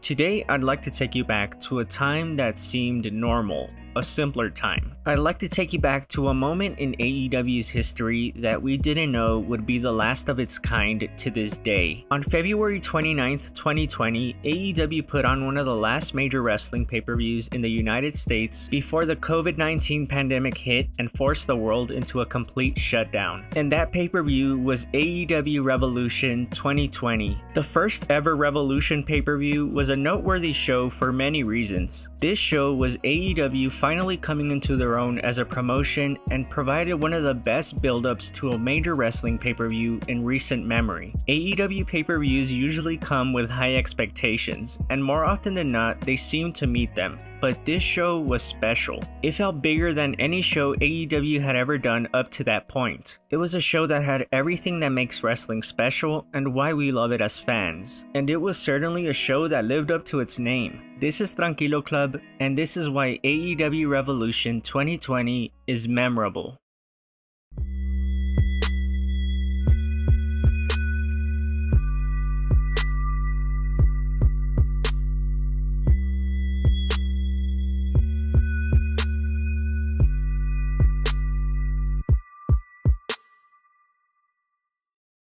Today, I'd like to take you back to a time that seemed normal, a simpler time. I'd like to take you back to a moment in AEW's history that we didn't know would be the last of its kind to this day. On February 29th, 2020, AEW put on one of the last major wrestling pay-per-views in the United States before the COVID-19 pandemic hit and forced the world into a complete shutdown. And that pay-per-view was AEW Revolution 2020. The first ever Revolution pay-per-view was a noteworthy show for many reasons. This show was AEW finally coming into their own as a promotion and provided one of the best build-ups to a major wrestling pay-per-view in recent memory. AEW pay-per-views usually come with high expectations, and more often than not, they seem to meet them. But this show was special. It felt bigger than any show AEW had ever done up to that point. It was a show that had everything that makes wrestling special and why we love it as fans. And it was certainly a show that lived up to its name. This is Tranquilo Club, and this is why AEW Revolution 2020 is memorable.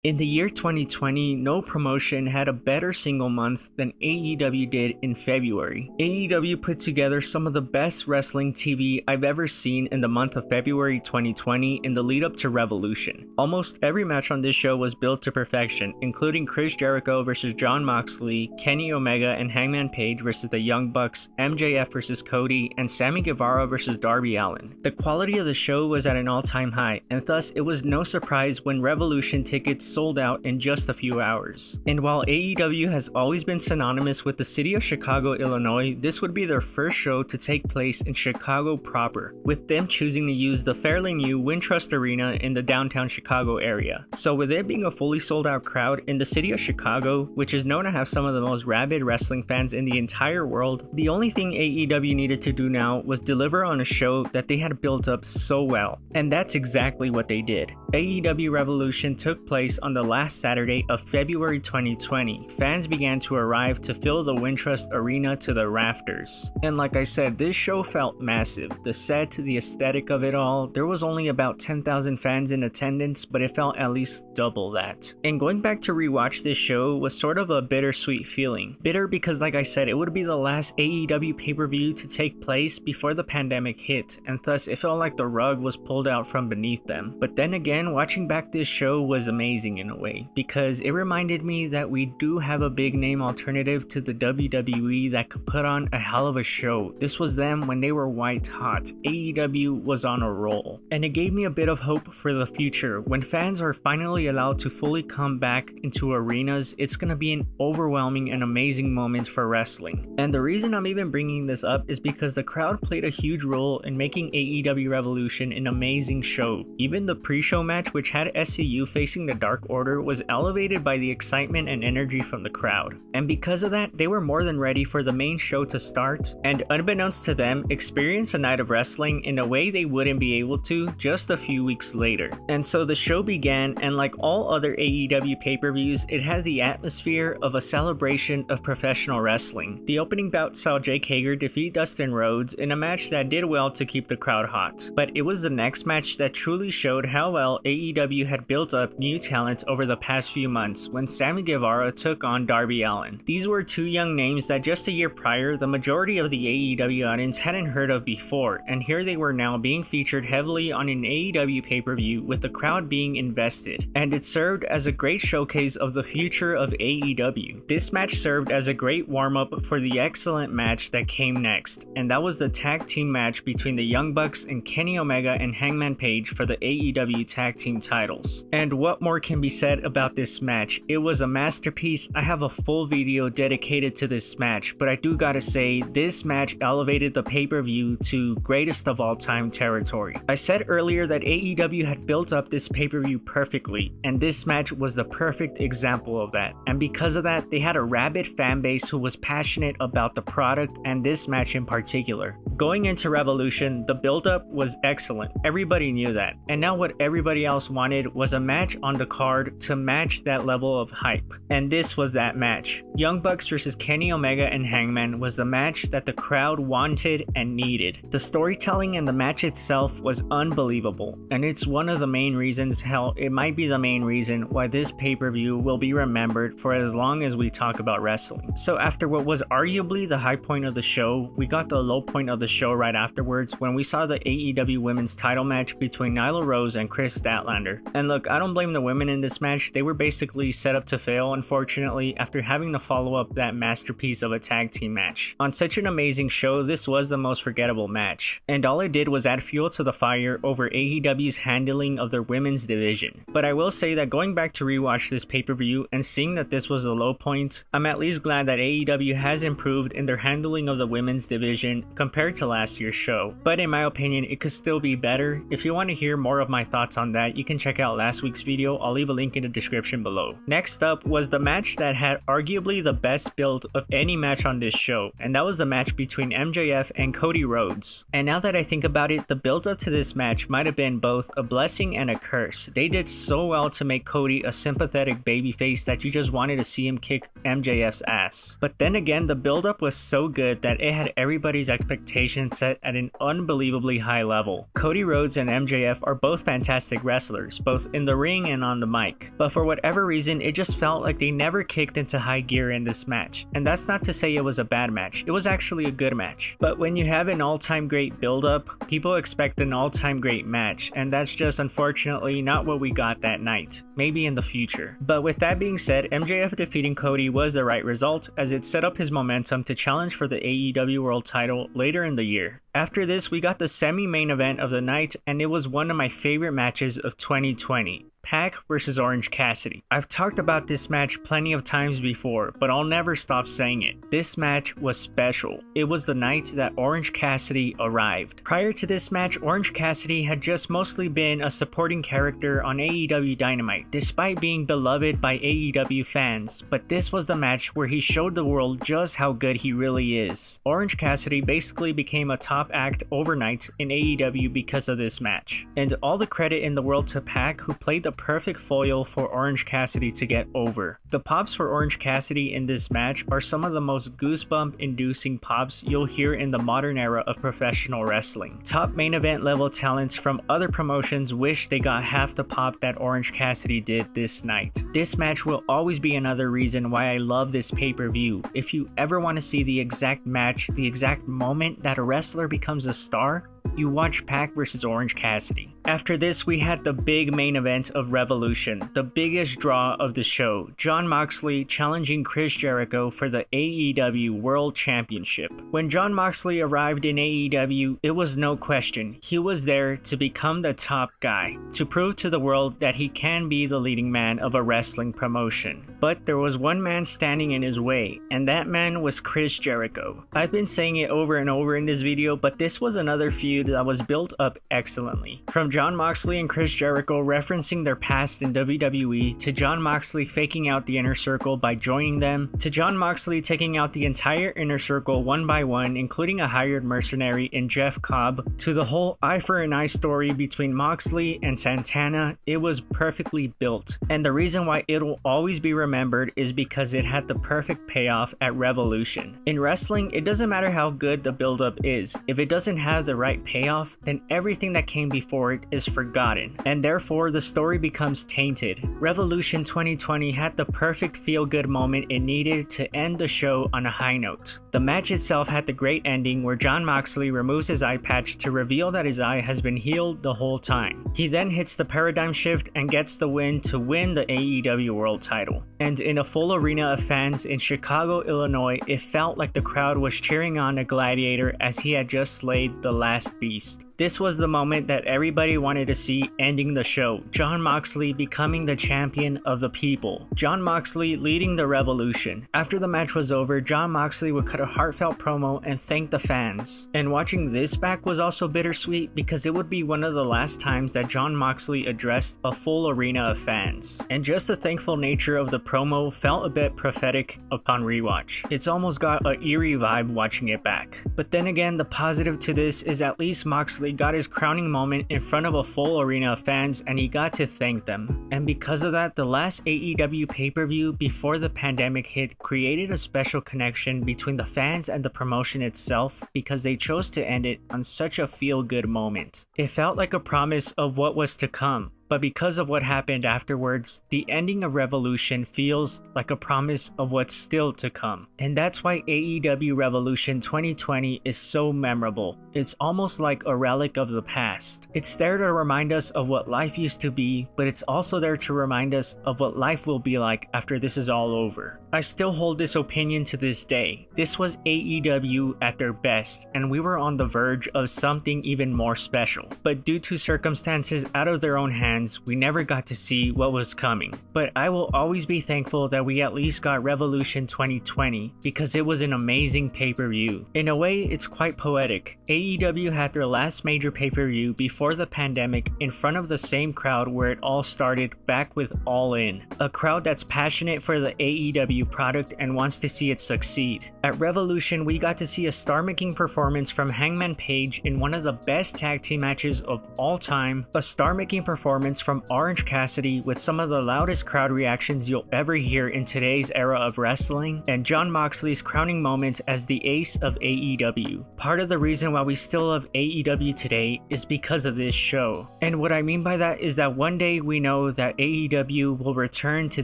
In the year 2020, no promotion had a better single month than AEW did in February. AEW put together some of the best wrestling TV I've ever seen in the month of February 2020 in the lead up to Revolution. Almost every match on this show was built to perfection, including Chris Jericho versus Jon Moxley, Kenny Omega and Hangman Page versus the Young Bucks, MJF versus Cody, and Sammy Guevara versus Darby Allin. The quality of the show was at an all-time high, and thus it was no surprise when Revolution tickets sold out in just a few hours. And while AEW has always been synonymous with the city of Chicago, Illinois, this would be their first show to take place in Chicago proper, with them choosing to use the fairly new Wintrust Arena in the downtown Chicago area. So with it being a fully sold out crowd in the city of Chicago, which is known to have some of the most rabid wrestling fans in the entire world, the only thing AEW needed to do now was deliver on a show that they had built up so well. And that's exactly what they did. AEW Revolution took place on the last Saturday of February 2020. Fans began to arrive to fill the Wintrust Arena to the rafters. And like I said, this show felt massive. The set, the aesthetic of it all, there was only about 10,000 fans in attendance, but it felt at least double that. And going back to rewatch this show was sort of a bittersweet feeling. Bitter because, like I said, it would be the last AEW pay-per-view to take place before the pandemic hit, and thus it felt like the rug was pulled out from beneath them. But then again, watching back this show was amazing in a way, because it reminded me that we do have a big name alternative to the WWE that could put on a hell of a show. This was them when they were white hot. AEW was on a roll. And it gave me a bit of hope for the future. When fans are finally allowed to fully come back into arenas, it's gonna be an overwhelming and amazing moment for wrestling. And the reason I'm even bringing this up is because the crowd played a huge role in making AEW Revolution an amazing show. Even the pre-show match, which had SCU facing the Dark Order, was elevated by the excitement and energy from the crowd. And because of that, they were more than ready for the main show to start, and unbeknownst to them, experience a night of wrestling in a way they wouldn't be able to just a few weeks later. And so the show began, and like all other AEW pay-per-views, it had the atmosphere of a celebration of professional wrestling. The opening bout saw Jake Hager defeat Dustin Rhodes in a match that did well to keep the crowd hot. But it was the next match that truly showed how well AEW had built up new talent over the past few months when Sammy Guevara took on Darby Allin. These were two young names that just a year prior, the majority of the AEW audience hadn't heard of before, and here they were now being featured heavily on an AEW pay-per-view with the crowd being invested. And it served as a great showcase of the future of AEW. This match served as a great warm-up for the excellent match that came next, and that was the tag team match between the Young Bucks and Kenny Omega and Hangman Page for the AEW tag team titles. And what more can be said about this match? It was a masterpiece. I have a full video dedicated to this match, but I do gotta say, this match elevated the pay-per-view to greatest of all time territory. I said earlier that AEW had built up this pay-per-view perfectly, and this match was the perfect example of that. And because of that, they had a rabid fan base who was passionate about the product and this match in particular. Going into Revolution, the build-up was excellent. Everybody knew that. And now what everybody else wanted was a match on the card to match that level of hype. And this was that match. Young Bucks versus Kenny Omega and Hangman was the match that the crowd wanted and needed. The storytelling and the match itself was unbelievable. And it's one of the main reasons, hell, it might be the main reason why this pay-per-view will be remembered for as long as we talk about wrestling. So after what was arguably the high point of the show, we got the low point of the show right afterwards when we saw the AEW women's title match between Nyla Rose and Chris Statlander. And look, I don't blame the women in this match. They were basically set up to fail, unfortunately, after having to follow up that masterpiece of a tag team match. On such an amazing show, this was the most forgettable match. And all it did was add fuel to the fire over AEW's handling of their women's division. But I will say that going back to rewatch this pay-per-view and seeing that this was the low point, I'm at least glad that AEW has improved in their handling of the women's division compared to last year's show. But in my opinion, it could still be better. If you want to hear more of my thoughts on that, you can check out last week's video. I'll leave a link in the description below. Next up was the match that had arguably the best build of any match on this show, and that was the match between MJF and Cody Rhodes. And now that I think about it, the build up to this match might have been both a blessing and a curse. They did so well to make Cody a sympathetic babyface that you just wanted to see him kick MJF's ass. But then again, the build up was so good that it had everybody's expectations set at an unbelievably high level. Cody Rhodes and MJF are both fantastic wrestlers, both in the ring and on the mic. But for whatever reason, it just felt like they never kicked into high gear in this match. And that's not to say it was a bad match. It was actually a good match. But when you have an all-time great build-up, people expect an all-time great match, and that's just unfortunately not what we got that night. Maybe in the future. But with that being said, MJF defeating Cody was the right result, as it set up his momentum to challenge for the AEW World title later in the year. After this, we got the semi-main event of the night, and it was one of my favorite matches of 2020. Pac versus Orange Cassidy. I've talked about this match plenty of times before, but I'll never stop saying it. This match was special. It was the night that Orange Cassidy arrived. Prior to this match, Orange Cassidy had just mostly been a supporting character on AEW Dynamite, despite being beloved by AEW fans, but this was the match where he showed the world just how good he really is. Orange Cassidy basically became a top act overnight in AEW because of this match. And all the credit in the world to Pac, who played the perfect foil for Orange Cassidy to get over. The pops for Orange Cassidy in this match are some of the most goosebump-inducing pops you'll hear in the modern era of professional wrestling. Top main event level talents from other promotions wish they got half the pop that Orange Cassidy did this night. This match will always be another reason why I love this pay-per-view. If you ever want to see the exact match, the exact moment that a wrestler becomes a star, you watch Pac versus Orange Cassidy. After this, we had the big main event of Revolution, the biggest draw of the show, Jon Moxley challenging Chris Jericho for the AEW World Championship. When Jon Moxley arrived in AEW, it was no question. He was there to become the top guy, to prove to the world that he can be the leading man of a wrestling promotion. But there was one man standing in his way, and that man was Chris Jericho. I've been saying it over and over in this video, but this was another feud that was built up excellently. From Jon Moxley and Chris Jericho referencing their past in WWE, to Jon Moxley faking out the Inner Circle by joining them, to Jon Moxley taking out the entire Inner Circle one by one, including a hired mercenary in Jeff Cobb, to the whole eye for an eye story between Moxley and Santana, it was perfectly built. And the reason why it'll always be remembered is because it had the perfect payoff at Revolution. In wrestling, it doesn't matter how good the build-up is. If it doesn't have the right payoff, then everything that came before it is forgotten, and therefore the story becomes tainted. Revolution 2020 had the perfect feel-good moment it needed to end the show on a high note. The match itself had the great ending where Jon Moxley removes his eye patch to reveal that his eye has been healed the whole time. He then hits the paradigm shift and gets the win to win the AEW World title. And in a full arena of fans in Chicago, Illinois, it felt like the crowd was cheering on a gladiator as he had just slayed the last beast. This was the moment that everybody wanted to see ending the show. Jon Moxley becoming the champion of the people. Jon Moxley leading the Revolution. After the match was over, Jon Moxley would cut a heartfelt promo and thank the fans. And watching this back was also bittersweet because it would be one of the last times that Jon Moxley addressed a full arena of fans. And just the thankful nature of the promo felt a bit prophetic upon rewatch. It's almost got an eerie vibe watching it back. But then again, the positive to this is at least Moxley got his crowning moment in front of a full arena of fans and he got to thank them. And because of that, the last AEW pay-per-view before the pandemic hit created a special connection between the fans and the promotion itself because they chose to end it on such a feel-good moment. It felt like a promise of what was to come. But because of what happened afterwards, the ending of Revolution feels like a promise of what's still to come. And that's why AEW Revolution 2020 is so memorable. It's almost like a relic of the past. It's there to remind us of what life used to be, but it's also there to remind us of what life will be like after this is all over. I still hold this opinion to this day. This was AEW at their best, and we were on the verge of something even more special. But due to circumstances out of their own hands, we never got to see what was coming. But I will always be thankful that we at least got Revolution 2020 because it was an amazing pay-per-view. In a way, it's quite poetic. AEW had their last major pay-per-view before the pandemic in front of the same crowd where it all started back with All In. A crowd that's passionate for the AEW product and wants to see it succeed. At Revolution, we got to see a star-making performance from Hangman Page in one of the best tag team matches of all time, a star-making performance from Orange Cassidy with some of the loudest crowd reactions you'll ever hear in today's era of wrestling, and Jon Moxley's crowning moments as the ace of AEW. Part of the reason why we still love AEW today is because of this show. And what I mean by that is that one day we know that AEW will return to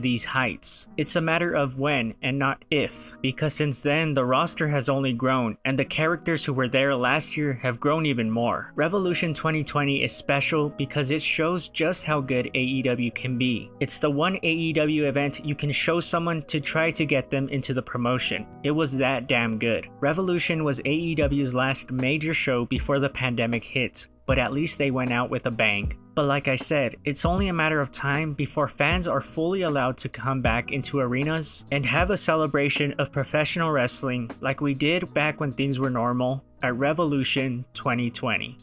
these heights. It's a matter of when and not if, because since then the roster has only grown and the characters who were there last year have grown even more. Revolution 2020 is special because it shows just how good AEW can be. It's the one AEW event you can show someone to try to get them into the promotion. It was that damn good. Revolution was AEW's last major show before the pandemic hit, but at least they went out with a bang. But like I said, it's only a matter of time before fans are fully allowed to come back into arenas and have a celebration of professional wrestling like we did back when things were normal at Revolution 2020.